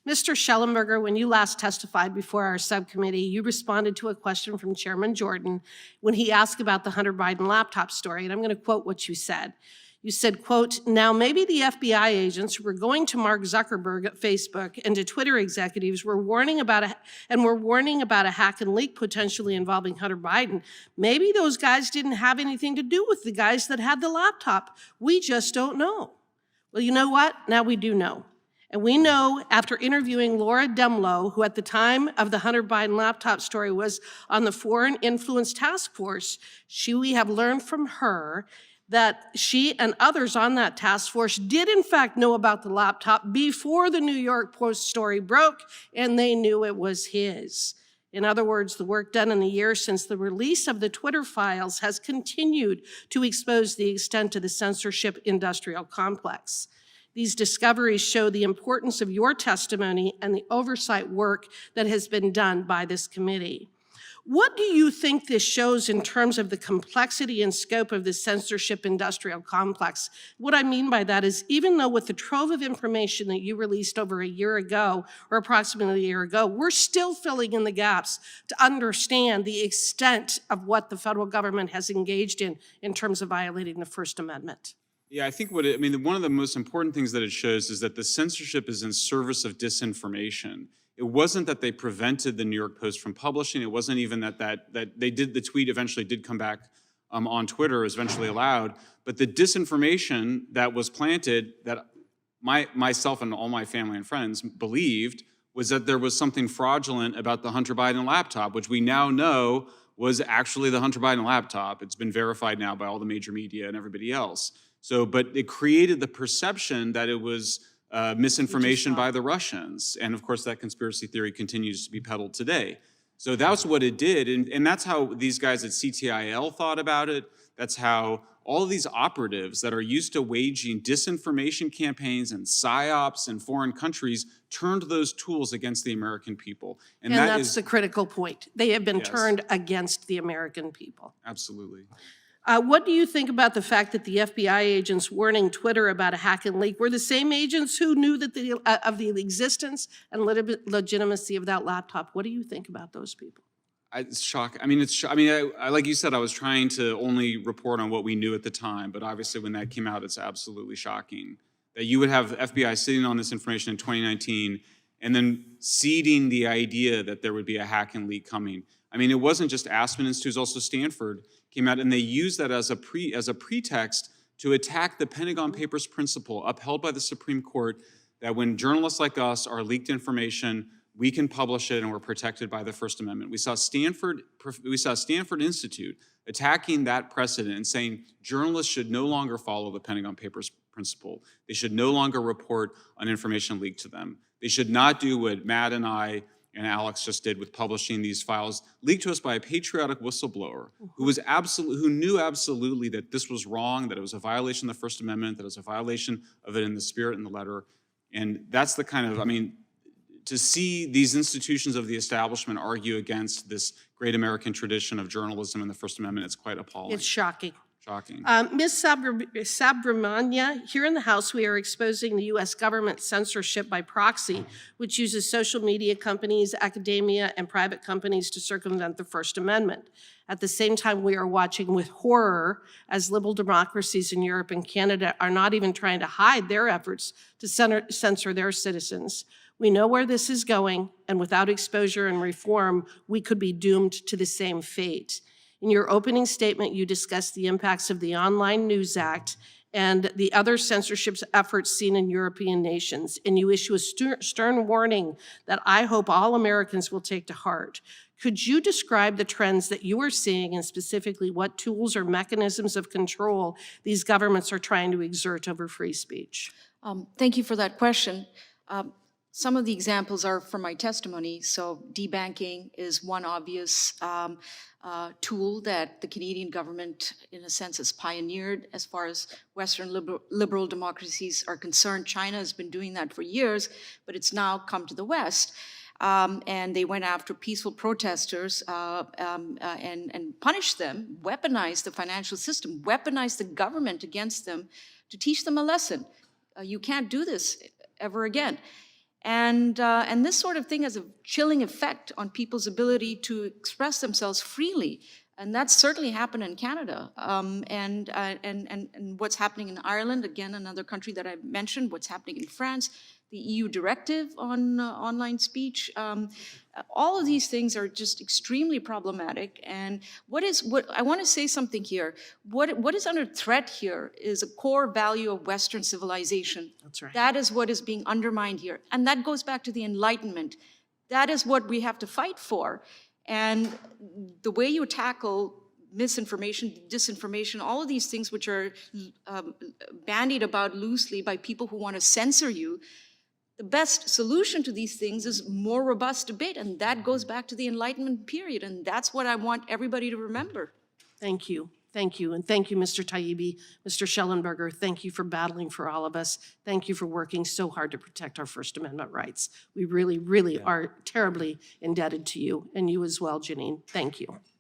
Mr. Shellenberger, when you last testified before our subcommittee, you responded to a question from Chairman Jordan when he asked about the Hunter Biden laptop story, and I'm going to quote what you said. You said, quote, "Now maybe the FBI agents who were going to Mark Zuckerberg at Facebook and to Twitter executives were warning about a hack and leak potentially involving Hunter Biden. Maybe those guys didn't have anything to do with the guys that had the laptop. We just don't know." Well, you know what? Now we do know. And we know after interviewing Laura Demlow, who at the time of the Hunter Biden laptop story was on the Foreign Influence Task Force, we have learned from her that she and others on that task force did in fact know about the laptop before the New York Post story broke, and they knew it was his. In other words, the work done in the years since the release of the Twitter files has continued to expose the extent of the censorship industrial complex. These discoveries show the importance of your testimony and the oversight work that has been done by this committee. What do you think this shows in terms of the complexity and scope of the censorship industrial complex? What I mean by that is, even though with the trove of information that you released over a year ago, or approximately a year ago, we're still filling in the gaps to understand the extent of what the federal government has engaged in terms of violating the First Amendment. Yeah, I think one of the most important things that it shows is that the censorship is in service of disinformation. It wasn't that they prevented the New York Post from publishing. It wasn't even that the tweet eventually did come back on Twitter, was eventually allowed. But the disinformation that was planted, that myself and all my family and friends believed, was that there was something fraudulent about the Hunter Biden laptop, which we now know was actually the Hunter Biden laptop. It's been verified now by all the major media and everybody else. But it created the perception that it was misinformation by the Russians. And of course, that conspiracy theory continues to be peddled today. So that's what it did. And that's how these guys at CTIL thought about it. That's how all of these operatives that are used to waging disinformation campaigns and PSYOPs in foreign countries turned those tools against the American people. And that's the critical point. They have been turned against the American people. Absolutely. What do you think about the fact that the FBI agents warning Twitter about a hack and leak were the same agents who knew that of the existence and legitimacy of that laptop? What do you think about those people? It's shocking. I like you said, I was trying to only report on what we knew at the time, but obviously when that came out, it's absolutely shocking that you would have FBI sitting on this information in 2019 and then seeding the idea that there would be a hack and leak coming. It wasn't just Aspen Institute, it was also Stanford came out, and they used that as a pretext to attack the Pentagon Papers principle upheld by the Supreme Court that when journalists like us are leaked information, we can publish it and we're protected by the First Amendment. We saw Stanford Institute attacking that precedent and saying journalists should no longer follow the Pentagon Papers principle. They should no longer report on information leaked to them. They should not do what Matt and I and Alex just did with publishing these files leaked to us by a patriotic whistleblower who knew absolutely that this was wrong, that it was a violation of the First Amendment, that it was a violation of it in the spirit and the letter. And that's the kind of, to see these institutions of the establishment argue against this great American tradition of journalism and the First Amendment, it's quite appalling. It's shocking. Shocking. Ms. Subramania, here in the House, we are exposing the U.S. government censorship by proxy, which uses social media companies, academia, and private companies to circumvent the First Amendment. At the same time, we are watching with horror as liberal democracies in Europe and Canada are not even trying to hide their efforts to censor their citizens. We know where this is going, and without exposure and reform, we could be doomed to the same fate. In your opening statement, you discussed the impacts of the Online News Act and the other censorship efforts seen in European nations, and you issue a stern warning that I hope all Americans will take to heart. Could you describe the trends that you are seeing and specifically what tools or mechanisms of control these governments are trying to exert over free speech? Thank you for that question. Some of the examples are from my testimony. So debanking is one obvious tool that the Canadian government, in a sense, has pioneered as far as Western liberal democracies are concerned. China has been doing that for years, but it's now come to the West. And they went after peaceful protesters and punished them, weaponized the financial system, weaponized the government against them to teach them a lesson. You can't do this ever again. And this sort of thing has a chilling effect on people's ability to express themselves freely. And that's certainly happened in Canada. And what's happening in Ireland, again, another country that I mentioned, what's happening in France, the EU directive on online speech. All of these things are just extremely problematic. And what I want to say something here. What is under threat here is a core value of Western civilization. That's right. That is what is being undermined here. And that goes back to the Enlightenment. That is what we have to fight for. And the way you tackle misinformation, disinformation, all of these things which are bandied about loosely by people who want to censor you, the best solution to these things is more robust debate. And that goes back to the Enlightenment period. And that's what I want everybody to remember. Thank you. Thank you. And thank you, Mr. Taibbi, Mr. Shellenberger. Thank you for battling for all of us. Thank you for working so hard to protect our First Amendment rights. We really, really are terribly indebted to you, and you as well, Janine. Thank you.